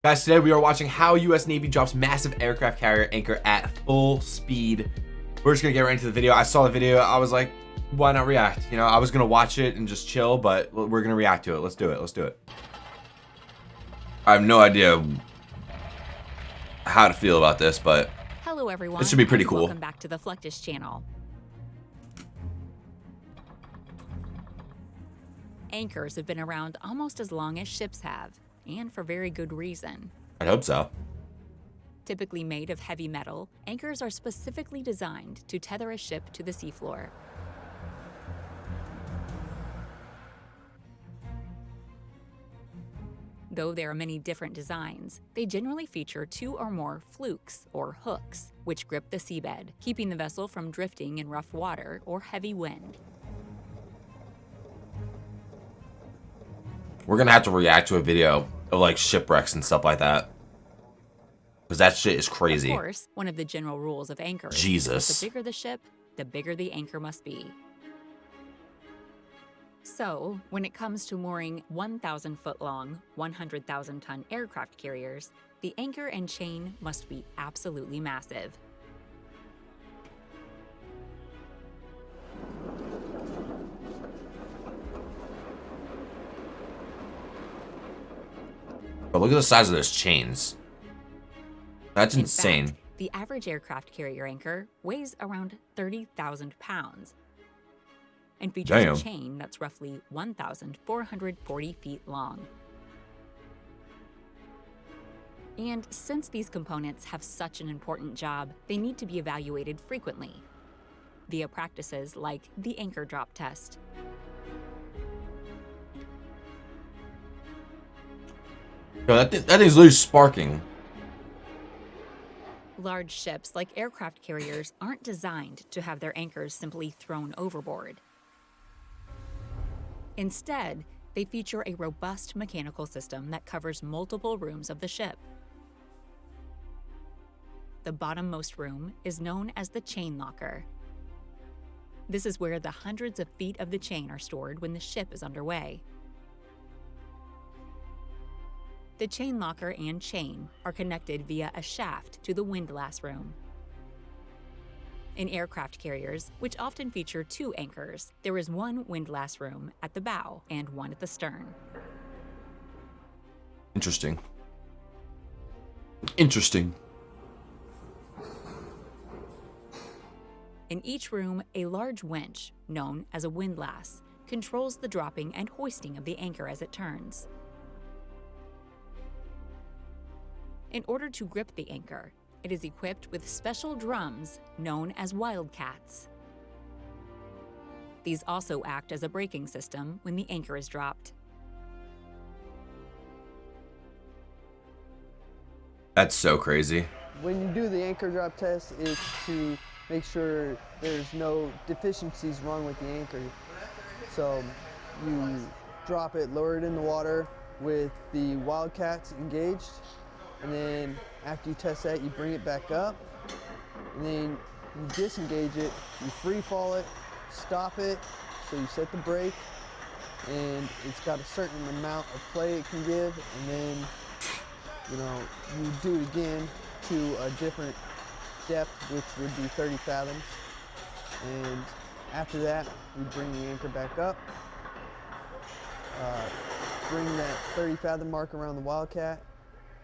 Guys, today we are watching how US Navy drops massive aircraft carrier anchor at full speed. We're just gonna get right into the video. I saw the video, I was like, why not react? You know, I was gonna watch it and just chill, but we're gonna react to it. Let's do it, let's do it. I have no idea how to feel about this, but hello everyone. This should be pretty cool. Welcome back to the Flectus channel. Anchors have been around almost as long as ships have, and for very good reason. I hope so. Typically made of heavy metal, anchors are specifically designed to tether a ship to the seafloor. Though there are many different designs, they generally feature two or more flukes, or hooks, which grip the seabed, keeping the vessel from drifting in rough water or heavy wind. We're gonna have to react to a video of like shipwrecks and stuff like that, because that shit is crazy. Of course, one of the general rules of anchors Jesus. is the bigger the ship, the bigger the anchor must be. So, when it comes to mooring 1,000-foot-long, 100,000-ton aircraft carriers, the anchor and chain must be absolutely massive. But look at the size of those chains. That's In insane. fact, the average aircraft carrier anchor weighs around 30,000 pounds and features Damn. a chain that's roughly 1,440 feet long. And since these components have such an important job, they need to be evaluated frequently via practices like the anchor drop test. Yo, that thing's literally sparking. Large ships like aircraft carriers aren't designed to have their anchors simply thrown overboard. Instead, they feature a robust mechanical system that covers multiple rooms of the ship. The bottommost room is known as the chain locker. This is where the hundreds of feet of the chain are stored when the ship is underway. The chain locker and chain are connected via a shaft to the windlass room. In aircraft carriers, which often feature two anchors, there is one windlass room at the bow and one at the stern. Interesting. Interesting. In each room, a large winch, known as a windlass, controls the dropping and hoisting of the anchor as it turns. In order to grip the anchor, it is equipped with special drums known as wildcats. These also act as a braking system when the anchor is dropped. That's so crazy. When you do the anchor drop test, it's to make sure there's no deficiencies wrong with the anchor. So you drop it, lower it in the water with the wildcats engaged, and then after you test that, you bring it back up, and then you disengage it, you free fall it, stop it, so you set the brake, and it's got a certain amount of play it can give, and then you do it again to a different depth, which would be 30 fathoms, and after that, we bring the anchor back up, bring that 30 fathom mark around the wildcat,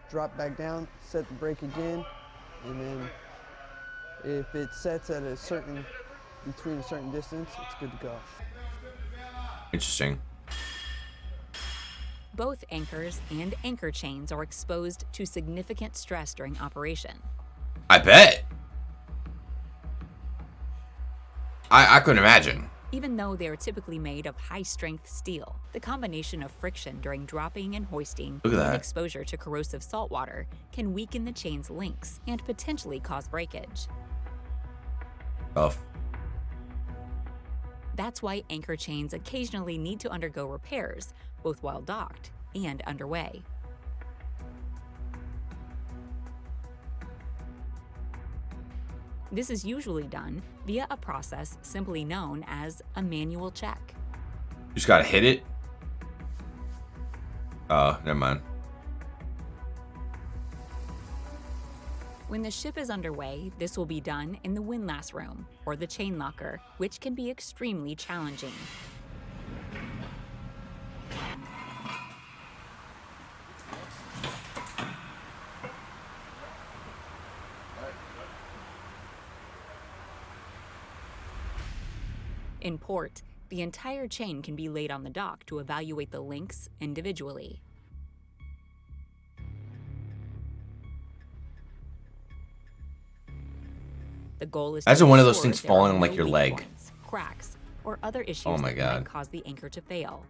drop back down, set the brake again, and then if it sets at between a certain distance, it's good to go. Interesting. Both anchors and anchor chains are exposed to significant stress during operation. I bet. I couldn't imagine. Even though they are typically made of high-strength steel, the combination of friction during dropping and hoisting Look at and that. exposure to corrosive salt water can weaken the chain's links and potentially cause breakage. Tough. That's why anchor chains occasionally need to undergo repairs, both while docked and underway. This is usually done via a process simply known as a manual check. You just gotta hit it. Oh, never mind. When the ship is underway, this will be done in the windlass room, or the chain locker, which can be extremely challenging. In port, the entire chain can be laid on the dock to evaluate the links individually. The goal is Imagine to one of those ensure things there are falling on, like, no your weak leg. points, cracks, or other issues Oh my that God. might cause the anchor to fail.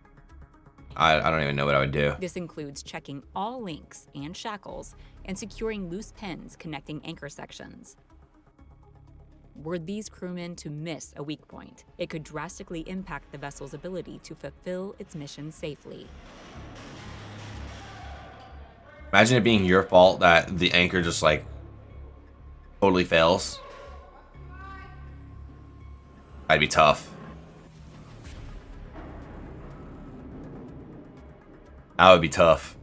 I don't even know what I would do. This includes checking all links and shackles and securing loose pins connecting anchor sections. Were these crewmen to miss a weak point, it could drastically impact the vessel's ability to fulfill its mission safely. Imagine it being your fault that the anchor just like totally fails. That'd be tough. That would be tough.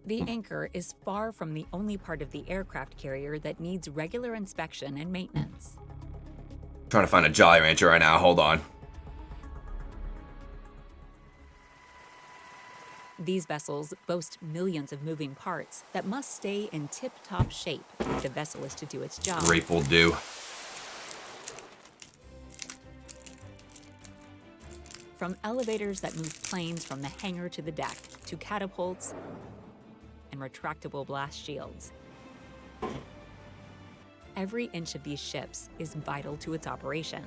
The anchor is far from the only part of the aircraft carrier that needs regular inspection and maintenance. I'm trying to find a Jolly Rancher right now. Hold on. These vessels boast millions of moving parts that must stay in tip-top shape if the vessel is to do its job. Grape will do. From elevators that move planes from the hangar to the deck, to catapults and retractable blast shields. Every inch of these ships is vital to its operation.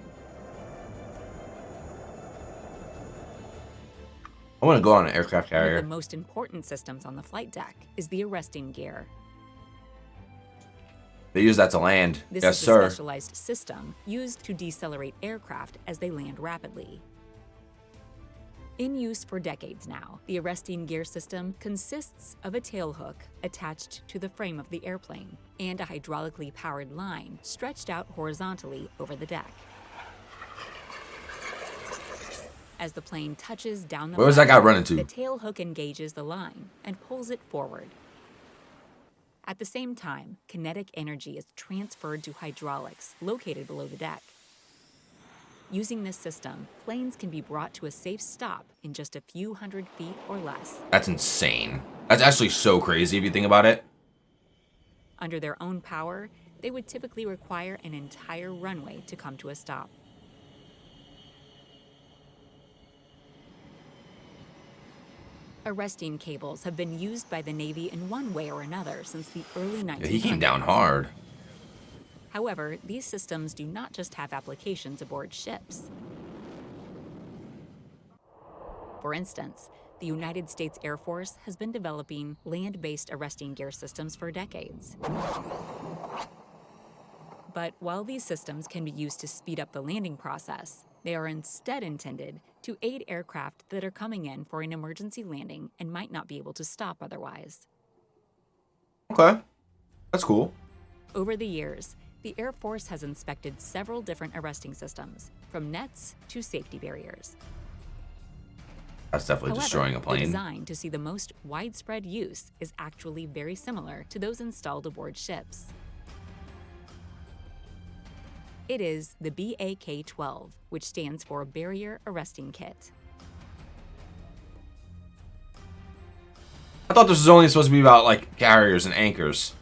I want to go on an aircraft One of carrier. the most important systems on the flight deck is the arresting gear. They use that to land. This Yes, is a sir. specialized system used to decelerate aircraft as they land rapidly. In use for decades now, the arresting gear system consists of a tailhook attached to the frame of the airplane and a hydraulically powered line stretched out horizontally over the deck. As the plane touches down the Where was that guy runway, running to? the tailhook engages the line and pulls it forward. At the same time, kinetic energy is transferred to hydraulics located below the deck. Using this system, planes can be brought to a safe stop in just a few hundred feet or less. That's insane. That's actually so crazy if you think about it. Under their own power, they would typically require an entire runway to come to a stop. Arresting cables have been used by the Navy in one way or another since the early 1900s. Yeah, he came down hard. However, these systems do not just have applications aboard ships. For instance, the United States Air Force has been developing land-based arresting gear systems for decades. But while these systems can be used to speed up the landing process, they are instead intended to aid aircraft that are coming in for an emergency landing and might not be able to stop otherwise. Okay. That's cool. Over the years, the Air Force has inspected several different arresting systems, from nets to safety barriers. That's definitely However, destroying a the plane. design to see the most widespread use is actually very similar to those installed aboard ships. It is the BAK-12, which stands for Barrier Arresting Kit. I thought this was only supposed to be about like carriers and anchors.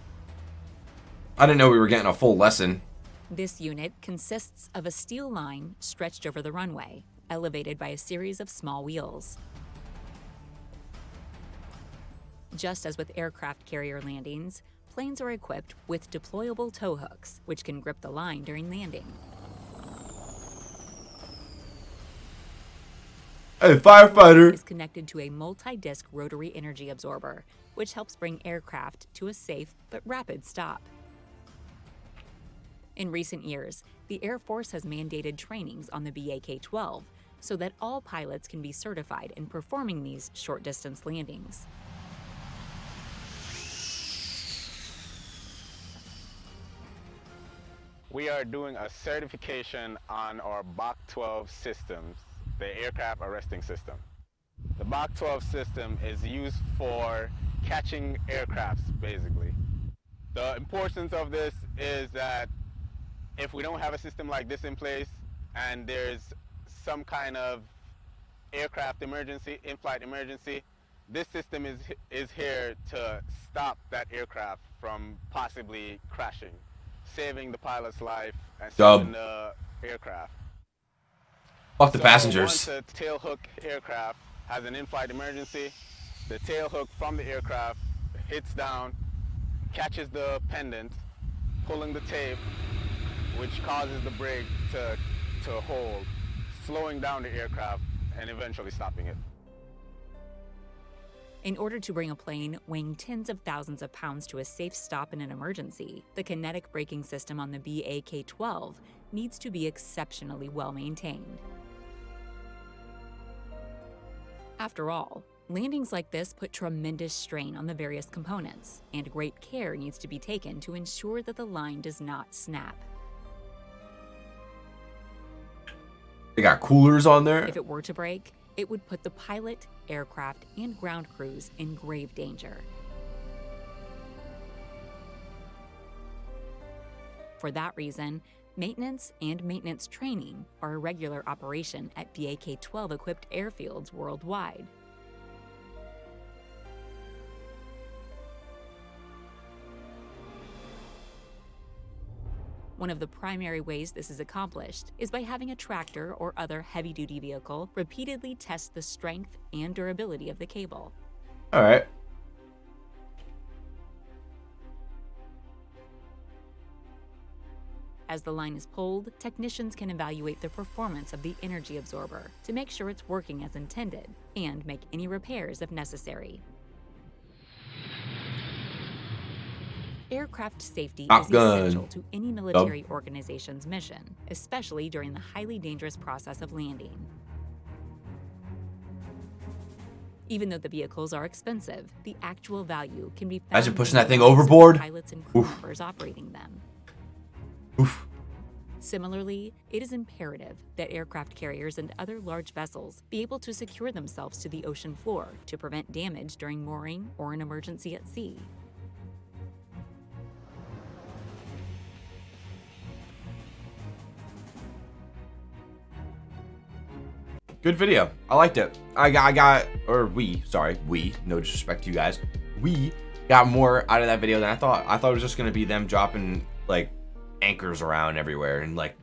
I didn't know we were getting a full lesson. This unit consists of a steel line stretched over the runway, elevated by a series of small wheels. Just as with aircraft carrier landings, planes are equipped with deployable tow hooks, which can grip the line during landing. Hey, firefighter! Is connected to a multi-disc rotary energy absorber, which helps bring aircraft to a safe but rapid stop. In recent years, the Air Force has mandated trainings on the BAK-12 so that all pilots can be certified in performing these short-distance landings. We are doing a certification on our BAK-12 systems, the aircraft arresting system. The BAK-12 system is used for catching aircrafts, basically. The importance of this is that if we don't have a system like this in place and there's some kind of aircraft emergency, in-flight emergency, this system is here to stop that aircraft from possibly crashing, saving the pilot's life and saving the aircraft. Fuck the passengers. Once a tailhook aircraft has an in-flight emergency, the tailhook from the aircraft hits down, catches the pendant, pulling the tape, which causes the brake to hold, slowing down the aircraft and eventually stopping it. In order to bring a plane weighing tens of thousands of pounds to a safe stop in an emergency, the kinetic braking system on the BAK-12 needs to be exceptionally well maintained. After all, landings like this put tremendous strain on the various components, and great care needs to be taken to ensure that the line does not snap. They got coolers on there. If it were to break, it would put the pilot, aircraft, and ground crews in grave danger. For that reason, maintenance and maintenance training are a regular operation at BAK-12 equipped airfields worldwide. One of the primary ways this is accomplished is by having a tractor or other heavy-duty vehicle repeatedly test the strength and durability of the cable. All right. As the line is pulled, technicians can evaluate the performance of the energy absorber to make sure it's working as intended and make any repairs if necessary. Aircraft safety is essential to any military organization's mission, especially during the highly dangerous process of landing. Even though the vehicles are expensive, the actual value can be found. Imagine pushing that thing overboard. Pilots and crew members operating them. Oof. Similarly, it is imperative that aircraft carriers and other large vessels be able to secure themselves to the ocean floor to prevent damage during mooring or an emergency at sea. Good video. I liked it. We, no disrespect to you guys, we got more out of that video than I thought. I thought it was just going to be them dropping like anchors around everywhere and like,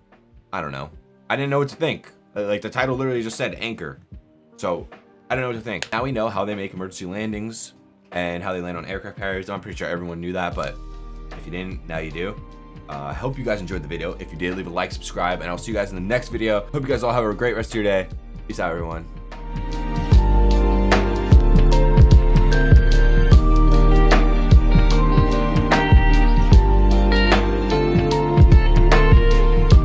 I don't know. I didn't know what to think. Like the title literally just said anchor. So I don't know what to think. Now we know how they make emergency landings and how they land on aircraft carriers. I'm pretty sure everyone knew that, but if you didn't, now you do. I hope you guys enjoyed the video. If you did, leave a like, subscribe, and I'll see you guys in the next video. Hope you guys all have a great rest of your day. Peace out, everyone.